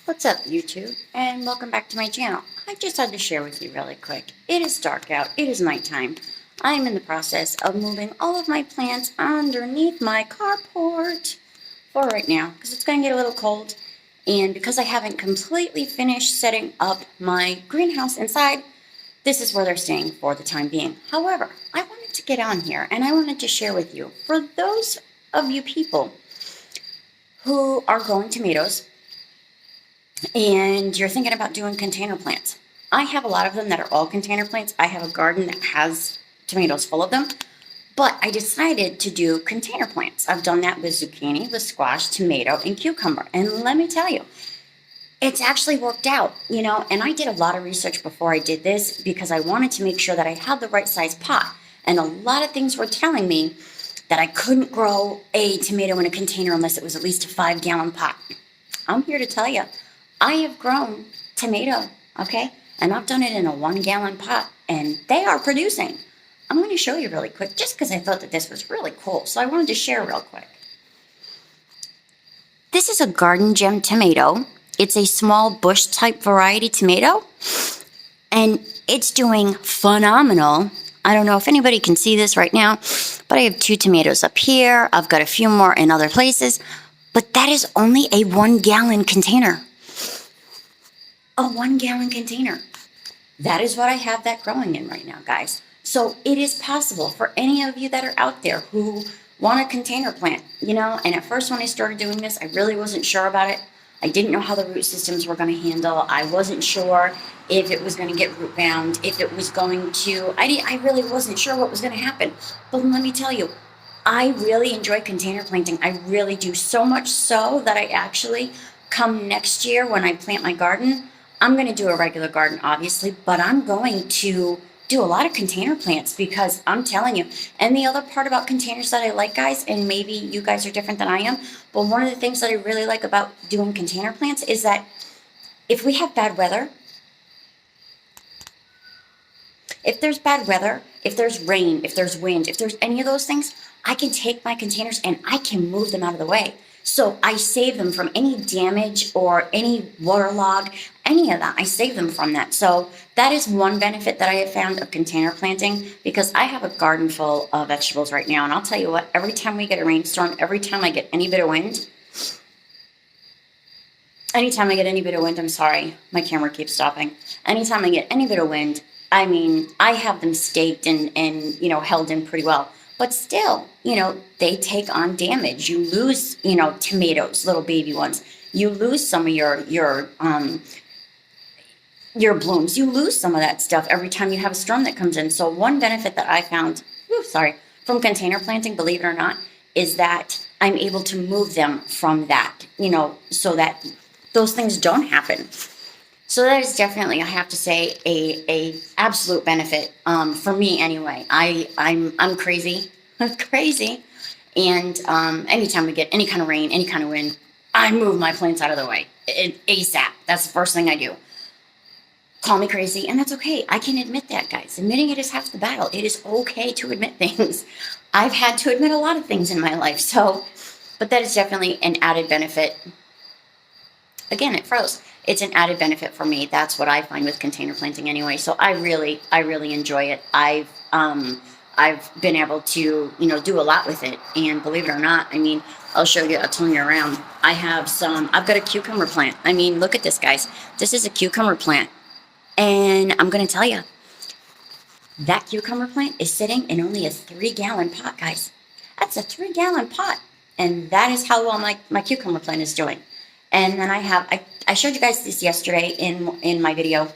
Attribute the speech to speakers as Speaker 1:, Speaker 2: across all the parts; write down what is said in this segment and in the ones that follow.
Speaker 1: What's up, YouTube? And welcome back to my channel. I just had to share with you really quick. It is dark out. It is nighttime. I am in the process of moving all of my plants underneath my carport for right now because it's going to get a little cold. And because I haven't completely finished setting up my greenhouse inside, this is where they're staying for the time being. However, I wanted to get on here and I wanted to share with you, for those of you people who are growing tomatoes, and you're thinking about doing container plants. I have a lot of them that are all container plants. I have a garden that has tomatoes full of them, but I decided to do container plants. I've done that with zucchini, with squash, tomato, and cucumber. And let me tell you, it's actually worked out, and I did a lot of research before I did this because I wanted to make sure that I had the right size pot. And a lot of things were telling me that I couldn't grow a tomato in a container unless it was at least a 5-gallon pot. I'm here to tell you, I have grown tomato, okay? And I've done it in a 1-gallon pot, and they are producing. I'm going to show you really quick, just because I thought that this was really cool, so I wanted to share real quick. This is a garden gem tomato. It's a small bush type variety tomato, and it's doing phenomenal. I don't know if anybody can see this right now, but I have 2 tomatoes up here. I've got a few more in other places, but that is only a 1-gallon container. A 1-gallon container. That is what I have that growing in right now, guys. So it is possible for any of you that are out there who want a container plant, and at first when I started doing this, I really wasn't sure about it. I didn't know how the root systems were going to handle. I wasn't sure if it was going to get root bound, if it was going to, I really wasn't sure what was going to happen. But let me tell you, I really enjoy container planting. I really do, so much so that I actually, come next year when I plant my garden, I'm going to do a regular garden, obviously, but I'm going to do a lot of container plants because I'm telling you. And the other part about containers that I like, guys, and maybe you guys are different than I am, but one of the things that I really like about doing container plants is that if we have bad weather, if there's bad weather, if there's rain, if there's wind, if there's any of those things, I can take my containers and I can move them out of the way. So I save them from any damage or any waterlog, any of that. I save them from that. So that is one benefit that I have found of container planting, because I have a garden full of vegetables right now. And I'll tell you what, every time we get a rainstorm, every time I get any bit of wind, I'm sorry, my camera keeps stopping. Anytime I get any bit of wind, I have them staked and held in pretty well. But still, they take on damage. You lose, tomatoes, little baby ones. You lose some of your blooms. You lose some of that stuff every time you have a storm that comes in. So one benefit that I found, from container planting, believe it or not, is that I'm able to move them from that, so that those things don't happen. So that is definitely, I have to say, a absolute benefit for me anyway. I'm crazy. I'm crazy. And anytime we get any kind of rain, any kind of wind, I move my plants out of the way. ASAP. That's the first thing I do. Call me crazy, and that's okay. I can admit that, guys. Admitting it is half the battle. It is okay to admit things. I've had to admit a lot of things in my life. But that is definitely an added benefit. Again, it froze. It's an added benefit for me. That's what I find with container planting anyway. So I really enjoy it. I've been able to, do a lot with it. And believe it or not, I'll show you, I'll turn you around. I've got a cucumber plant. Look at this, guys. This is a cucumber plant. And I'm going to tell you, that cucumber plant is sitting in only a 3-gallon pot, guys. That's a 3-gallon pot. And that is how well my cucumber plant is doing. And then I showed you guys this yesterday in my video.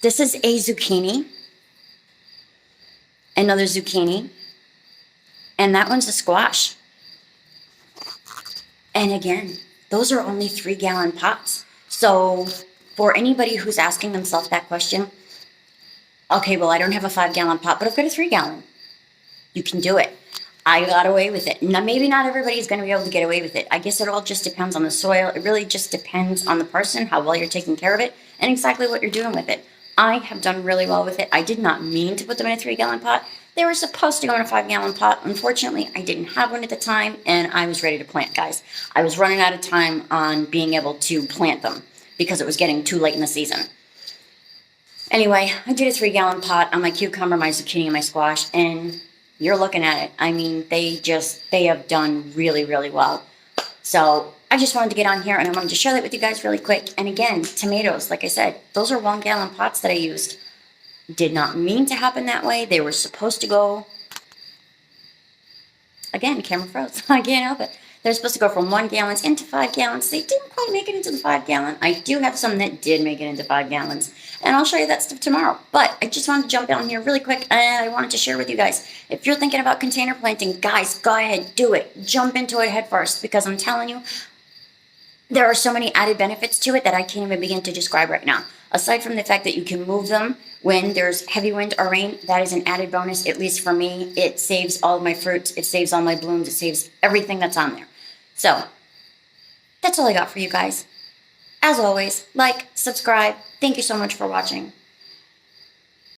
Speaker 1: This is a zucchini. Another zucchini. And that one's a squash. And again, those are only 3-gallon pots. So for anybody who's asking themselves that question, okay, well, I don't have a 5-gallon pot, but I've got a 3-gallon. You can do it. I got away with it. Now, maybe not everybody's going to be able to get away with it. I guess it all just depends on the soil. It really just depends on the person, how well you're taking care of it, and exactly what you're doing with it. I have done really well with it. I did not mean to put them in a 3-gallon pot. They were supposed to go in a 5-gallon pot. Unfortunately, I didn't have one at the time, and I was ready to plant, guys. I was running out of time on being able to plant them because it was getting too late in the season. Anyway, I did a 3-gallon pot on my cucumber, my zucchini, and my squash, and you're looking at it. I mean, they have done really, really well. So I just wanted to get on here, and I wanted to share that with you guys really quick. And again, tomatoes, like I said, those are 1-gallon pots that I used. Did not mean to happen that way. They were supposed to go, again, camera froze. I can't help it. They're supposed to go from 1 gallons into 5 gallons. They didn't quite make it into the 5-gallon. I do have some that did make it into 5 gallons. And I'll show you that stuff tomorrow. But I just wanted to jump on here really quick, and I wanted to share with you guys. If you're thinking about container planting, guys, go ahead, do it. Jump into it head first, because I'm telling you, there are so many added benefits to it that I can't even begin to describe right now. Aside from the fact that you can move them when there's heavy wind or rain, that is an added bonus, at least for me. It saves all of my fruits. It saves all my blooms. It saves everything that's on there. So, that's all I got for you guys. As always, like, subscribe. Thank you so much for watching.